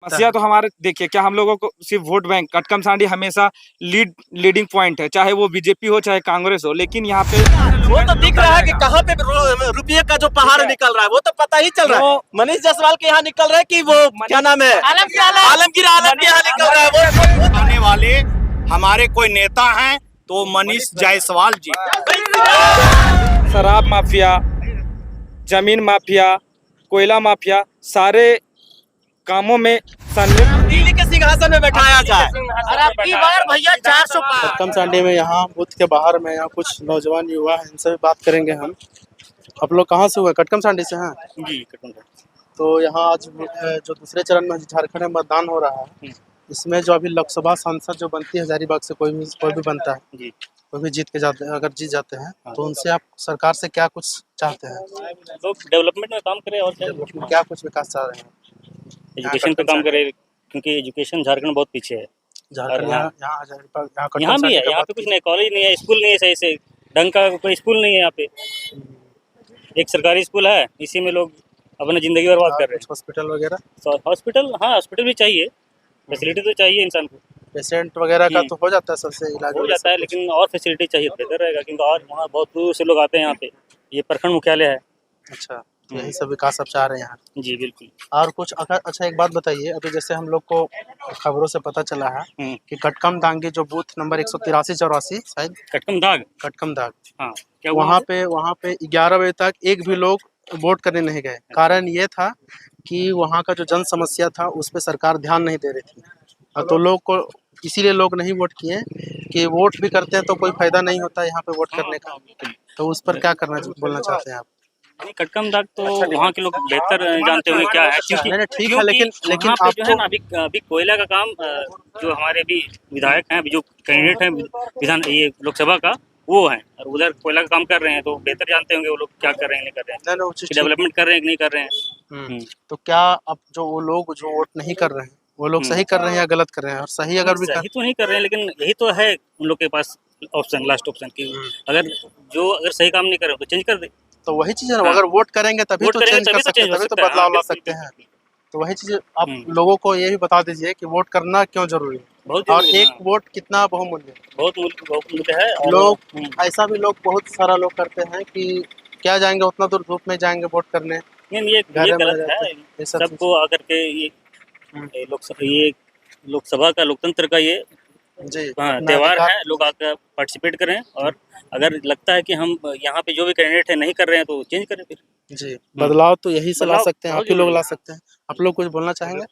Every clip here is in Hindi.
दिखता समस्या है? तो हमारे देखिए, क्या हम लोगों को सिर्फ वोट बैंक कटकम सांडी हमेशा लीडिंग पॉइंट है, चाहे वो बीजेपी हो चाहे कांग्रेस हो, लेकिन यहाँ पे वो तो दिख रहा है कि कहाँ पे रुपये का जो पहाड़ निकल रहा है, वो तो पता ही चल रहा है। मनीष जायसवाल के यहाँ निकल रहा है कि वो क्या नाम है, आलमगीर आलम के यहाँ निकल रहा है। वो आने वाले हमारे कोई नेता हैं तो मनीष जायसवाल जी। शराब माफिया, जमीन माफिया, कोयला माफिया, सारे कामों में संलिप्त दिल्ली के सिंहासन में बैठाया जाए और अब की बार भैया 400 पार। कटकम सांडी में यहाँ बूथ के बाहर में यहाँ कुछ नौजवान युवा हैं, इनसे भी बात करेंगे हम। आप लोग कहाँ से हुए? कटकम सांडी से हैं? जी कटकम सांडी। तो यहाँ आज जो दूसरे चरण में झारखंड में मतदान हो रहा है, इसमें जो अभी लोकसभा सांसद जो बनती है हजारीबाग से कोई भी बनता है जी, कोई भी जीत के जाते हैं, अगर जीत जाते हैं तो उनसे आप सरकार से क्या कुछ चाहते हैं? लोग डेवलपमेंट में काम करें और क्या कुछ विकास चाह रहे हैं? एजुकेशन पे काम करें, क्योंकि एजुकेशन झारखंड बहुत पीछे है। झारखंड यहाँ हजारीबाग यहाँ भी है, यहाँ पे कुछ नहीं, कॉलेज नहीं है, स्कूल नहीं है सही से, ढंग का कोई स्कूल नहीं है यहाँ पे। एक सरकारी स्कूल है, इसी में लोग अपनी जिंदगी बर्बाद कर रहे हैं। हॉस्पिटल वगैरह? हॉस्पिटल, हाँ हॉस्पिटल भी चाहिए, फैसिलिटी तो चाहिए इंसान को। पेशेंट वगैरह का तो हो जाता है, सबसे इलाज हो जाता है, लेकिन और फैसिलिटी चाहिए, बेहतर रहेगा, क्योंकि और वहाँ बहुत दूर से लोग आते हैं यहाँ पे। ये प्रखंड मुख्यालय है। अच्छा, तो यही सब विकास आप चाह रहे हैं यहाँ? जी बिल्कुल। और कुछ अच्छा एक बात बताइए, अभी जैसे हम लोग को खबरों से पता चला है कि कटकम दांगी जो बूथ नंबर 183-84 शायद कटकम दाग, हाँ क्या वहाँ पे 11 बजे तक एक भी लोग वोट करने नहीं गए। कारण ये था कि वहाँ का जो जन समस्या था उस पर सरकार ध्यान नहीं दे रही थी, और तो लोग को इसीलिए लोग नहीं वोट किए कि वोट भी करते हैं तो कोई फायदा नहीं होता यहाँ पे वोट करने का। तो उस पर क्या बोलना चाहते हैं आप? कटकम दाग तो वहाँ के लोग बेहतर जानते होंगे क्या है, क्योंकि ठीक है, लेकिन वहाँ पे जो है ना अभी कोयला का काम, जो हमारे भी विधायक हैं, अभी जो कैंडिडेट हैं ये लोकसभा का, वो है, और उधर कोयला का काम कर रहे हैं, तो बेहतर जानते होंगे वो लोग क्या कर रहे हैं, नहीं कर रहे हैं, डेवलपमेंट कर रहे हैं कि नहीं कर रहे हैं। तो क्या अब जो वो लोग जो वोट नहीं कर रहे हैं वो लोग सही कर रहे हैं या गलत कर रहे हैं? और सही अगर भी सही तो नहीं कर रहे हैं, लेकिन यही तो है उन लोग के पास ऑप्शन, लास्ट ऑप्शन की, अगर सही काम नहीं कर रहे तो चेंज कर दे। तो वही चीज है ना, अगर वोट करेंगे तभी तो चेंज कर सकते हैं, तभी तो बदलाव ला सकते हैं। तो वही चीज आप लोगों को ये भी बता दीजिए कि वोट करना क्यों जरूरी है, और एक वोट कितना बहुमूल्य है। बहुत मूल्य है। लोग ऐसा भी बहुत सारा लोग करते हैं कि क्या जाएंगे उतना दूर धूप में जाएंगे वोट करने, ये गलत है। सबको आकर के ये लोकसभा का, लोकतंत्र का ये त्योहार है, लोग आकर पार्टिसिपेट करें, और अगर लगता है कि हम यहाँ पे जो भी कैंडिडेट है नहीं कर रहे हैं तो चेंज करें फिर। जी, बदलाव तो यही से ला सकते हैं, आप ही लोग ला सकते हैं। आप लोग कुछ बोलना चाहेंगे?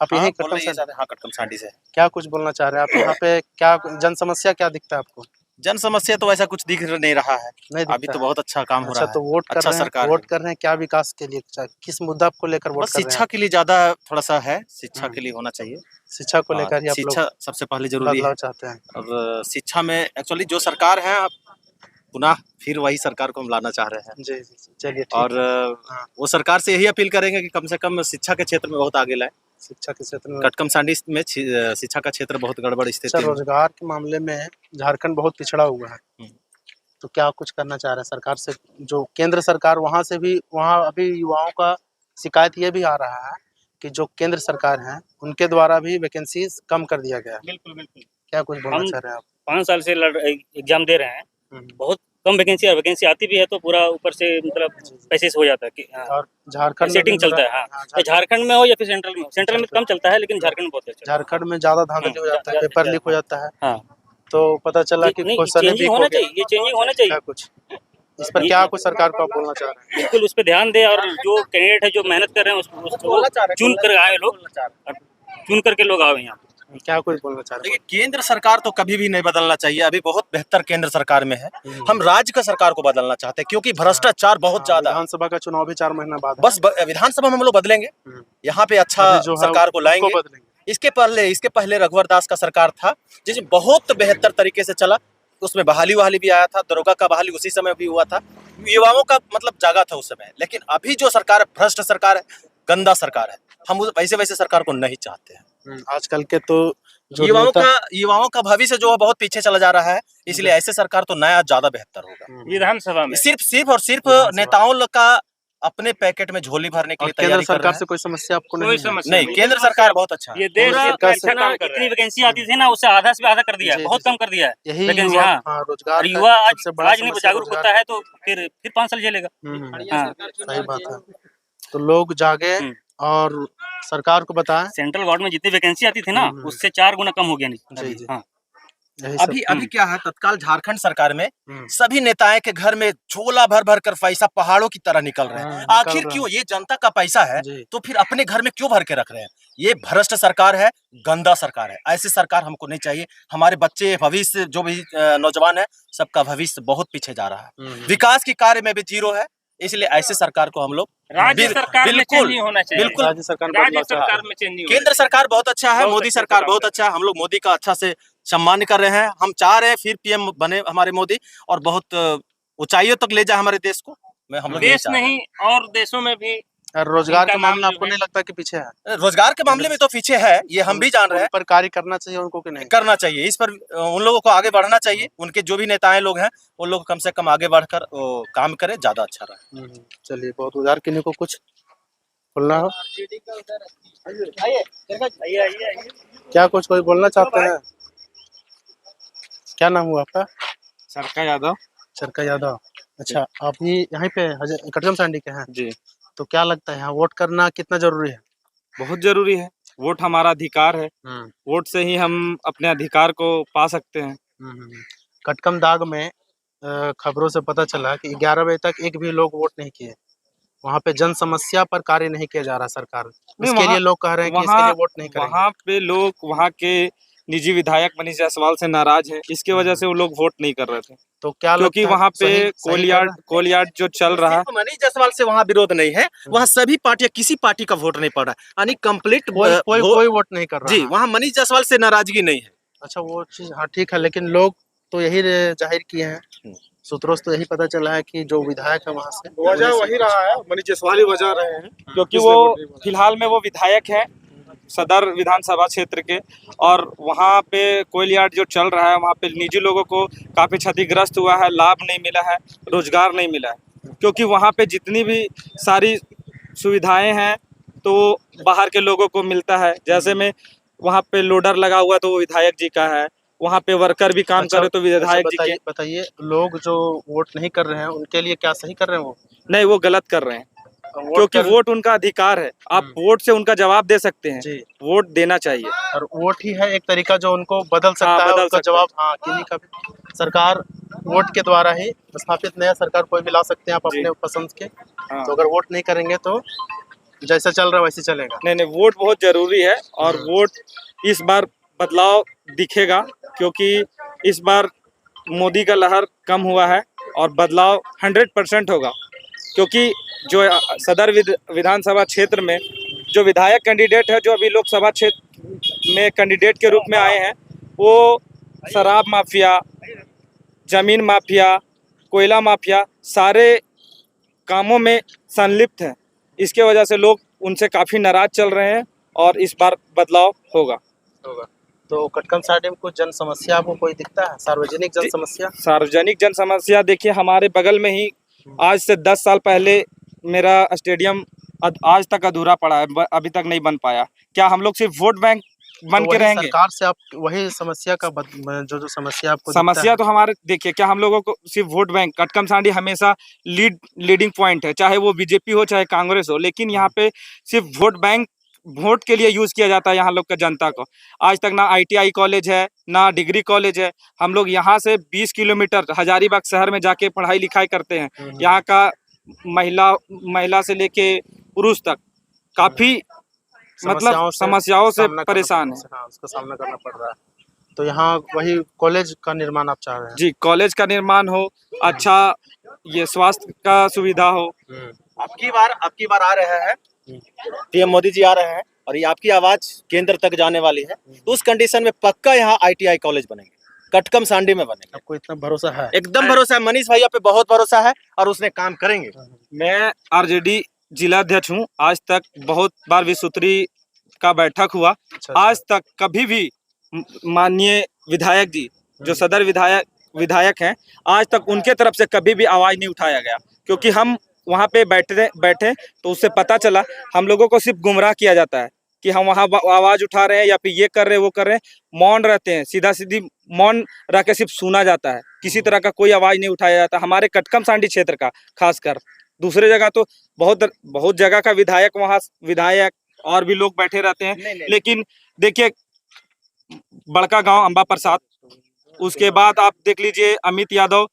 आप यही कटकम सांडी से क्या कुछ बोलना चाह रहे हैं आप? यहाँ पे क्या जन समस्या क्या दिखता है आपको? जन समस्या तो वैसा कुछ दिख नहीं रहा है, नहीं अभी तो बहुत अच्छा काम हो रहा है। तो वोट कर रहे हैं, क्या विकास के लिए, किस मुद्दा को लेकर वोट कर रहे हैं? शिक्षा के लिए ज्यादा थोड़ा सा है, शिक्षा के लिए होना चाहिए। शिक्षा को लेकर ही आप लोग शिक्षा सबसे पहले जरूरी है चाहते हैं। अब शिक्षा में एक्चुअली जो सरकार है, पुनः फिर वही सरकार को हम लाना चाह रहे हैं। जी चलिए, और वो सरकार से यही अपील करेंगे कि कम से कम शिक्षा के क्षेत्र में बहुत आगे लाए। शिक्षा के क्षेत्र में कटकम सांडी में शिक्षा का क्षेत्र बहुत गड़बड़ स्थिति है। रोजगार के मामले में झारखंड बहुत पिछड़ा हुआ है, तो क्या कुछ करना चाह रहे हैं सरकार से? जो केंद्र सरकार, वहाँ अभी युवाओं का शिकायत ये भी आ रहा है कि जो केंद्र सरकार है उनके द्वारा भी वैकेंसी कम कर दिया गया। बिल्कुल। क्या कुछ बोलना चाह रहे हैं आप? 5 साल से एग्जाम दे रहे हैं, बहुत कम वैकेंसी आती भी है तो पूरा ऊपर से मतलब पैसे से हो जाता है कि और झारखंड सेटिंग चलता है। हाँ, झारखंड में हो या फिर सेंट्रल में कम चलता है, लेकिन झारखंड में बहुत अच्छा। झारखंड में ज्यादा धांधली हो जाता है, पेपर लीक हो जाता है। हाँ, तो पता चला कि क्वेश्चन लीक हो गया। ये चेंजिंग होना चाहिए कुछ इस पर क्या कुछ सरकार को आप बोलना चाह रहे हैं? बिल्कुल उस पर ध्यान दे, और जो कैंडिडेट है जो मेहनत कर रहे हैं उसको चुन कर आए लोग, चुन करके लोग आए यहाँ। क्या कुछ बोलना चाह रहे हैं? देखिए, केंद्र सरकार तो कभी भी नहीं बदलना चाहिए, अभी बहुत बेहतर केंद्र सरकार में है। हम राज्य का सरकार को बदलना चाहते हैं, क्योंकि भ्रष्टाचार बहुत ज्यादा। विधानसभा का चुनाव भी 4 महीना बाद, बस विधानसभा में हम लोग बदलेंगे, यहाँ पे अच्छा सरकार को लाएंगे। इसके पहले रघुवर दास का सरकार था, जिसमें बहुत बेहतर तरीके से चला, उसमें बहाली भी आया था, दरोगा का बहाली उसी समय भी हुआ था, युवाओं का मतलब जागा था उस समय। लेकिन अभी जो सरकार है, भ्रष्ट सरकार है, गंदा सरकार है, हम वैसे सरकार को नहीं चाहते हैं। आजकल के तो युवाओं का भविष्य जो है बहुत पीछे चला जा रहा है, इसलिए ऐसे सरकार तो नया ज्यादा बेहतर होगा। विधानसभा में सिर्फ नेताओं का अपने पैकेट में झोली भरने के और लिए केंद्र तैयारी कर रहे सरकार हैं। से कोई समस्या आपको कोई नहीं है? समस्या नहीं, केंद्र सरकार बहुत अच्छा है। ये देश पूरा का अच्छा इतना इतनी वैकेंसी आती थी ना, उससे आधा से आधा कर दिया है, जी, बहुत जी, कम कर दिया है यही वैकेंसी। युवा हाँ, रोजगार और का युवा आज सबसे बड़ा आज नहीं समस्या जागरूक रोजगार होता है तो फिर 5 साल झेलेगा। हाँ। सही बात है। तो लोग जागे हम्म। और सरकार को बताएं। सेंट्रल गवर्नमेंट में जितनी वैकेंसी आती थी ना, हम्म। उससे 4 गुना कम हो गया नहीं जी, अभी। जी। हाँ, यही सब अभी क्या है, तत्काल झारखंड सरकार में हम्म। सभी नेताएं के घर में झोला भर भर कर पैसा पहाड़ों की तरह निकल रहे हैं। निकल आखिर रहा क्यों? ये जनता का पैसा है, जी। तो फिर अपने घर में क्यों भर के रख रहे हैं? ये भ्रष्ट सरकार है, गंदा सरकार है। ऐसी सरकार हमको नहीं चाहिए। हमारे बच्चे, भविष्य जो भी नौजवान है, सबका भविष्य बहुत पीछे जा रहा है। विकास के कार्य में भी जीरो है। इसलिए ऐसे सरकार को हम लोग राज्य सरकार में चेंज नहीं होना चाहिए। बिल्कुल राज्य सरकार में राज्य बदलाव चाहते सरकार हैं। में चेंज नहीं होना केंद्र सरकार बहुत अच्छा है, बहुत मोदी अच्छा सरकार काम बहुत कर अच्छा है। हम लोग मोदी का अच्छा से सम्मान कर रहे हैं। हम चाह रहे हैं फिर पीएम बने हमारे मोदी, और बहुत ऊंचाइयों तक ले जाए हमारे देश को। हम लोग चाहिए। यही देश चाह रहे हैं। नहीं और देशों में भी और रोजगार उनका के मामले में नाम आपको जो नहीं लगता कि पीछे है? रोजगार के मामले में तो पीछे है, ये हम भी जान रहे उन हैं। पर कार्य करना चाहिए उनको कि नहीं? करना चाहिए, इस पर उन लोगों को आगे बढ़ना चाहिए। उनके जो भी नेताएं लोग हैं, उन लोग कम से कम आगे बढ़कर काम करें, ज्यादा अच्छा रहे। चलिए, बहुत उधार किन्हीं को कुछ बोलना हो? क्या कुछ कोई बोलना चाहते हैं? क्या नाम हुआ आपका? सरका यादव। चरका यादव। अच्छा, आप भी यहीं पे कटगम सांडी के हैं? जी, तो क्या लगता है यहाँ वोट करना कितना जरूरी है? बहुत जरूरी है। वोट हमारा अधिकार है। वोट से ही हम अपने अधिकार को पा सकते हैं। कटकम दाग में खबरों से पता चला कि 11 बजे तक एक भी लोग वोट नहीं किए। वहाँ पे जन समस्या पर कार्य नहीं किया जा रहा सरकार। इसके लिए लोग कह रहे हैं कि इसके लिए वोट नहीं करेंगे। वहाँ पे लोग वहाँ के निजी विधायक मनीष जायसवाल से नाराज हैं। इसके वजह से वो लोग वोट नहीं कर रहे थे। तो क्या क्योंकि लगता है वहाँ पे सही कर रहा है? कोलियार्ड जो चल रहा है, सिर्फ मनीष जायसवाल से वहाँ विरोध नहीं है, वहाँ सभी पार्टियां, किसी पार्टी का वोट नहीं पड़ रहा है, यानी कंप्लीट कोई वोट नहीं कर रहा जी। है। वहाँ मनीष जायसवाल से नाराजगी नहीं है। अच्छा, वो चीज हाँ ठीक है, लेकिन लोग तो यही जाहिर किए हैं। सूत्रों से तो यही पता चला है कि जो विधायक है वहाँ से वजह वही रहा है, मनीष जायसवाल ही वजह रहे हैं। क्योंकि वो फिलहाल में वो विधायक है सदर विधानसभा क्षेत्र के, और वहाँ पे कोयलियार्ड जो चल रहा है, वहाँ पे निजी लोगों को काफ़ी क्षतिग्रस्त हुआ है, लाभ नहीं मिला है, रोजगार नहीं मिला है। क्योंकि वहाँ पे जितनी भी सारी सुविधाएं हैं तो बाहर के लोगों को मिलता है। जैसे में वहाँ पे लोडर लगा हुआ तो वो विधायक जी का है, वहाँ पे वर्कर भी काम करे तो विधायक जी के। बताइए, लोग जो वोट नहीं कर रहे हैं उनके लिए क्या सही कर रहे हैं वो? नहीं, वो गलत कर रहे हैं, क्योंकि वोट उनका अधिकार है। आप वोट से उनका जवाब दे सकते हैं जी। वोट देना चाहिए। और वोट ही है एक तरीका जो उनको बदल सकता है, बदल उनका सकता जवाब। हाँ, किन्हीं का भी सरकार वोट के द्वारा ही स्थापित नया सरकार कोई भी ला सकते हैं आप अपने पसंद के। तो अगर वोट नहीं करेंगे तो जैसा चल रहा है वैसे चलेगा। नहीं, वोट बहुत जरूरी है, और वोट इस बार बदलाव दिखेगा, क्योंकि इस बार मोदी का लहर कम हुआ है और बदलाव 100% होगा। क्योंकि जो सदर विधानसभा क्षेत्र में जो विधायक कैंडिडेट है, जो अभी लोकसभा क्षेत्र में कैंडिडेट के रूप में आए हैं, वो शराब माफिया, जमीन माफिया, कोयला माफिया, सारे कामों में संलिप्त हैं। इसके वजह से लोग उनसे काफ़ी नाराज चल रहे हैं, और इस बार बदलाव होगा। तो कटकम साइड में कुछ जन समस्या आपको कोई दिखता है? सार्वजनिक जन समस्या? सार्वजनिक जन समस्या देखिए, हमारे बगल में ही आज से 10 साल पहले मेरा स्टेडियम आज तक अधूरा पड़ा है, अभी तक नहीं बन पाया। क्या हम लोग सिर्फ वोट बैंक बन के रहेंगे? सरकार से आप वही समस्या का जो समस्या आपको समस्या तो हमारे देखिए, क्या हम लोगों को सिर्फ वोट बैंक, कटकम सांडी हमेशा लीडिंग पॉइंट है, चाहे वो बीजेपी हो चाहे कांग्रेस हो, लेकिन यहाँ पे सिर्फ वोट बैंक, वोट के लिए यूज किया जाता है यहाँ लोग का जनता को। आज तक ना ITI कॉलेज है, ना डिग्री कॉलेज है। हम लोग यहाँ से 20 किलोमीटर हजारीबाग शहर में जाके पढ़ाई लिखाई करते हैं। यहाँ का महिला से लेके पुरुष तक काफी मतलब समस्याओं से परेशान है। उसका सामना करना पड़ रहा है। तो यहाँ वही कॉलेज का निर्माण आप चाह रहे हैं? जी, कॉलेज का निर्माण हो, अच्छा ये स्वास्थ्य का सुविधा हो। अब की बार आ रहे हैं पीएम मोदी जी, आ रहे हैं, और ये आपकी आवाज केंद्र तक जाने वाली है। तो उस कंडीशन में पक्का यहाँ ITI कॉलेज बनेंगे, कटकम सांडी में बनेंगे। आपको इतना भरोसा है? एकदम भरोसा है, मनीष भैया पे बहुत भरोसा है, और उसने काम करेंगे। मैं RJD जिलाध्यक्ष हूँ। आज तक बहुत बार विसूत्री का बैठक हुआ। आज तक कभी भी माननीय विधायक जी, जो सदर विधायक हैं, आज तक उनके तरफ से कभी भी आवाज नहीं उठाया गया। क्योंकि हम वहाँ पे बैठे तो उससे पता चला हम लोगों को सिर्फ गुमराह किया जाता है कि हम वहाँ आवाज उठा रहे हैं या फिर ये कर रहे हैं वो कर रहे हैं। मौन रहते हैं, सीधा सीधी मौन रह के सिर्फ सुना जाता है, किसी तरह का कोई आवाज नहीं उठाया जाता। हमारे कटकम सांडी क्षेत्र का खासकर, दूसरे जगह तो बहुत जगह का विधायक और भी लोग बैठे रहते हैं। लेकिन देखिए बड़का गांव अंबा प्रसाद, उसके बाद आप देख लीजिए अमित यादव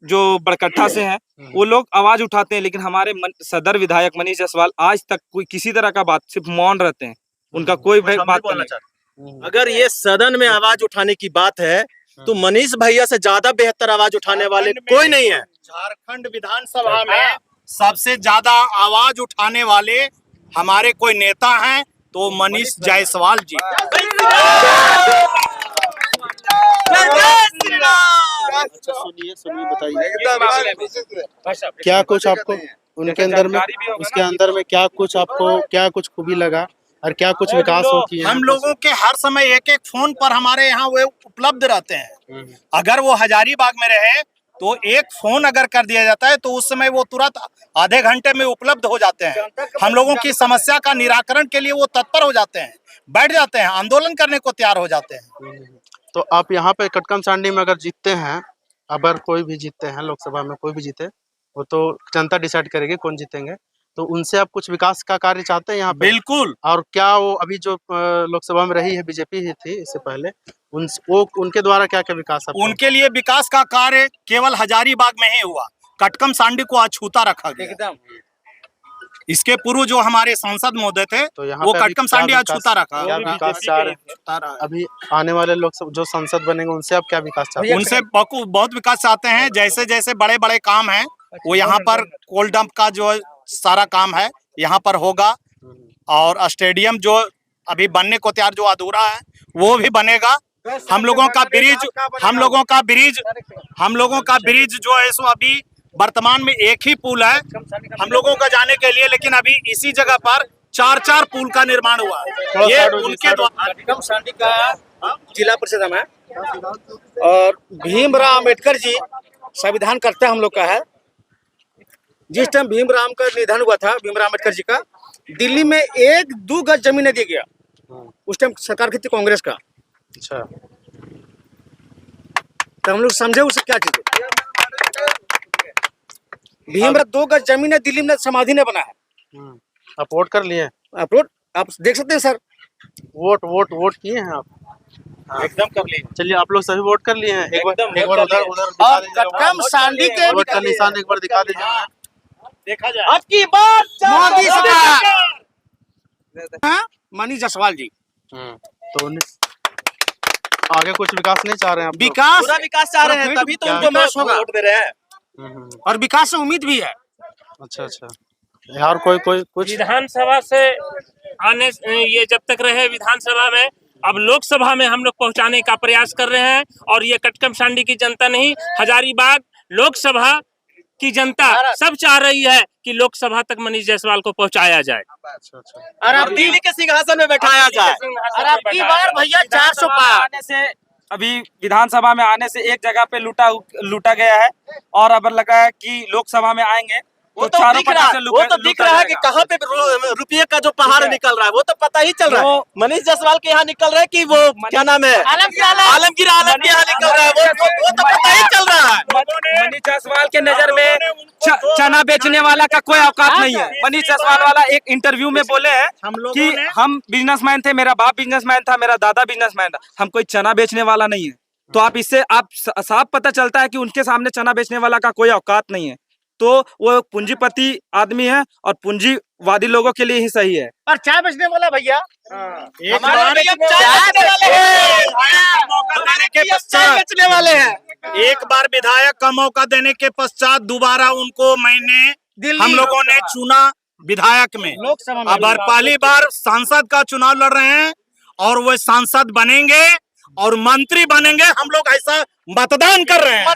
जो बड़कट्ठा से हैं, वो लोग आवाज उठाते हैं। लेकिन हमारे सदर विधायक मनीष जायसवाल आज तक कोई किसी तरह का बात, सिर्फ मौन रहते हैं, उनका कोई बात नहीं। अगर ये सदन में आवाज उठाने की बात है तो मनीष भैया से ज्यादा बेहतर आवाज उठाने वाले कोई नहीं है। झारखंड विधानसभा में सबसे ज्यादा आवाज उठाने वाले हमारे कोई नेता हैं तो मनीष जायसवाल जी। अच्छा सुनिए बताइए क्या कुछ आपको उनके अंदर में, उसके अंदर में क्या कुछ खूबी लगा और क्या कुछ विकास हो किया? हम लोगों के हर समय एक एक फोन पर हमारे यहाँ वो उपलब्ध रहते हैं। अगर वो हजारीबाग में रहे तो एक फोन अगर कर दिया जाता है तो उस समय वो तुरंत आधे घंटे में उपलब्ध हो जाते हैं। हम लोगों की समस्या का निराकरण के लिए वो तत्पर हो जाते हैं, बैठ जाते हैं, आंदोलन करने को तैयार हो जाते हैं। तो आप यहाँ पे कटकम सांडी में अगर जीतते हैं, अगर कोई भी जीतते हैं लोकसभा में, कोई भी जीते, वो तो जनता डिसाइड करेगी कौन जीतेंगे, तो उनसे आप कुछ विकास का कार्य चाहते हैं यहाँ पे? बिल्कुल। और क्या वो अभी जो लोकसभा में रही है बीजेपी ही थी इससे पहले, उनके द्वारा क्या क्या विकास? उनके लिए विकास का कार्य केवल हजारीबाग में ही हुआ, कटकम सांडी को अछूता रखा गया एकदम। इसके पूर्व जो हमारे सांसद महोदय थे तो वो कटकम सांडी अछूता रखा। क्या विकास चाह रहे हैं अभी आने वाले लोग जो सांसद बनेंगे, उनसे आप क्या विकास चाहते हैं? उनसे बहुत विकास चाहते हैं। जैसे जैसे बड़े बड़े काम हैं वो यहाँ पर कोल डंप का जो सारा काम है यहाँ पर होगा, और स्टेडियम जो अभी बनने को तैयार जो अधूरा है वो भी बनेगा। हम लोगों का ब्रिज जो है सो अभी वर्तमान में एक ही पुल है हम लोगों का जाने के लिए, लेकिन अभी इसी जगह पर 4 पुल का निर्माण हुआ है। ये उनके द्वारा। कटकम सांडी का जिला परिषद है और भीमराव अम्बेडकर जी संविधान करता हम लोग का है। जिस टाइम भीमराव का निधन हुआ था, भीमराव अम्बेडकर जी का, दिल्ली में 1-2 गज जमीन नहीं दिया गया। उस टाइम सरकार की थी कांग्रेस का। अच्छा, तो हम लोग समझे उसे क्या चीज है। भीमराव 2 गज जमीन है दिल्ली में, समाधि ने बना है। आप वोट कर लिए? अपलोड आप देख सकते हैं सर। वोट किए हैं आप? एकदम कर लिए। चलिए आप लोग सभी वोट कर लिए हैं। एक बार उधर कटकम सांडी के वोट का निशान एक बार दिखा दीजिए। देखा जाए अब की बार मोदी सरकार, मनीष जायसवाल जी। तो आगे कुछ विकास नहीं चाह रहे हैं आप? विकास, पूरा विकास चाह रहे हैं, तभी तो उनको विकास होगा। वोट दे रहे हैं। और विकास से उम्मीद भी है। अच्छा, यार कोई कुछ विधानसभा से आने ये जब तक रहे विधानसभा में, अब लोकसभा में हम लोग पहुंचाने का प्रयास कर रहे हैं। और ये कटकम सांडी की जनता नहीं, हजारीबाग लोकसभा की जनता सब चाह रही है कि लोकसभा तक मनीष जायसवाल को पहुंचाया जाए। और अब दिल्ली के सिंहासन में बैठाया जाए। और अब की बार भैया 400 पार आने से, अभी विधानसभा में आने से एक जगह पे लूटा गया है, और अब लगा है कि लोकसभा में आएंगे वो तो दिख रहा है कि कहाँ पे रुपये का जो पहाड़ निकल रहा है वो तो पता ही चल रहा है। मनीष जायसवाल के यहाँ निकल रहा है कि वो क्या नाम है, आलमगीर आलम के यहाँ निकल रहा है, वो तो पता ही चल रहा है। मनीष जायसवाल के नजर में चना बेचने वाला का कोई औकात नहीं है। मनीष जायसवाल वाला एक इंटरव्यू में बोले हैं कि हम बिजनेसमैन थे, मेरा बाप बिजनेसमैन था, मेरा दादा बिजनेसमैन था, हम कोई चना बेचने वाला नहीं है। तो आप इससे साफ पता चलता है कि उनके सामने चना बेचने वाला का कोई औकात नहीं है। तो वो पूंजीपति आदमी है और पूंजीवादी लोगों के लिए ही सही है। पर चाय बेचने वाला भैया एक बार विधायक का मौका देने के पश्चात दोबारा उनको हम लोगों ने चुना विधायक में। अब पहली बार सांसद का चुनाव लड़ रहे हैं और वो सांसद बनेंगे और मंत्री बनेंगे। हम लोग ऐसा मतदान कर रहे हैं।